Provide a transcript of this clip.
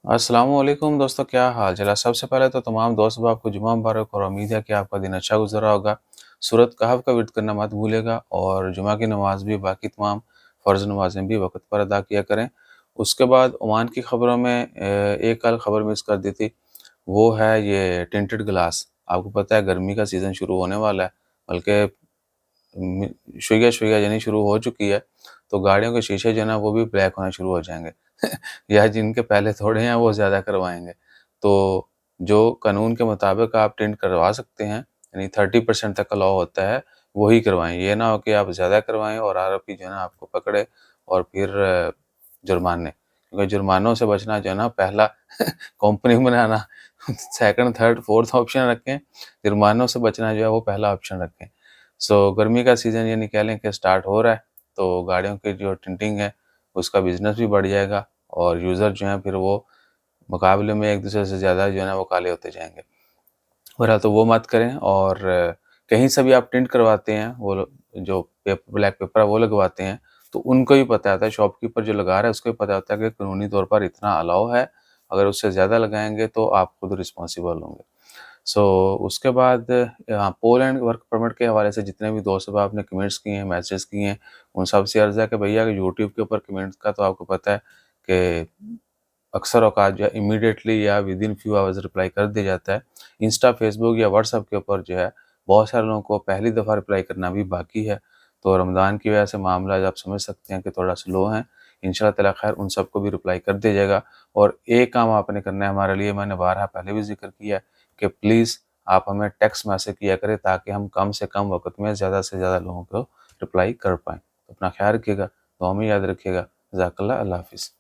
अस्सलामुअलैकुम दोस्तों, क्या हाल चाल है? सबसे पहले तो तमाम दोस्त अहबाब को जुमा मुबारक और उम्मीद है कि आपका दिन अच्छा गुज़र रहा होगा। सूरत कहफ का विर्द करना मत भूलिएगा और जुमा की नमाज़ भी बाकी तमाम फ़र्ज़ नमाज़ें भी वक़्त पर अदा किया करें। उसके बाद ओमान की ख़बरों में एक कल ख़बर मिस कर दी थी, वो है ये टिंटेड ग्लास। आपको पता है गर्मी का सीज़न शुरू होने वाला है, बल्कि शुइया-शुइया यानी शुरू हो चुकी है, तो गाड़ियों के शीशे जो है ना वो भी ब्लैक होना शुरू हो जाएँगे। या जिनके पहले थोड़े हैं वो ज़्यादा करवाएँगे। तो जो कानून के मुताबिक आप टिंट करवा सकते हैं, यानी 30% तक अलाउ होता है, वही करवाएँ। ये ना हो कि आप ज़्यादा करवाएँ और आरओपी जो है ना आपको पकड़े और फिर जुर्माने। क्योंकि जुर्मानों से बचना जो है ना पहला कंपनी बनाना सेकंड, थर्ड, फोर्थ ऑप्शन रखें, जुर्मानों से बचना जो है वो पहला ऑप्शन रखें। सो गर्मी का सीज़न यानी कह लें कि स्टार्ट हो रहा है, तो गाड़ियों की जो टिंटिंग है, उसका बिज़नेस भी बढ़ जाएगा और यूज़र जो हैं फिर वो मुकाबले में एक-दूसरे से ज़्यादा जो है ना वो काले होते जाएँगे। बहरहाल तो वो मत करें और कहीं से भी आप टिंट करवाते हैं, वो लो जो ब्लैक पेपर है वो लगवाते हैं, तो उनको भी पता होता है, शॉपकीपर जो लगा रहा है उसको भी पता होता है कि कानूनी तौर पर इतना अलाउ है, अगर उससे ज़्यादा लगाएँगे तो आप खुद रिस्पॉन्सिबल होंगे। सो उसके बाद पोल एंड वर्क परमिट के हवाले से जितने भी दोस्त अहबाब ने कमेंट्स किए हैं, मैसेज किए हैं, उन सब से अर्ज़ है कि भैया यूट्यूब के ऊपर कमेंट्स का तो आपको पता है कि अक्सर औक़ात जो है इमीडिएटली या विदिन फ्यू आवर्स रिप्लाई कर दिया जाता है। इंस्टा, फ़ेसबुक या व्हाट्सएप के ऊपर जो है बहुत सारे लोगों को पहली दफ़ा रिप्लाई करना भी बाकी है। तो रमज़ान की वजह से मामला आप समझ सकते हैं कि थोड़ा स्लो है। इंशाअल्लाह ताला ख़ैर उन सबको भी रिप्लाई कर दिया जाएगा और एक काम आपने करना है हमारे लिए, मैंने बारहा पहले भी ज़िक्र किया है कि प्लीज़ आप हमें टेक्स्ट मैसेज किया करें ताकि हम कम से कम वक़्त में ज़्यादा से ज़्यादा लोगों को रिप्लाई कर पाएँ। अपना ख़्याल रखिएगा, दुआ में याद रखिएगा। जज़ाकल्लाह, अल्लाह हाफ़िज़।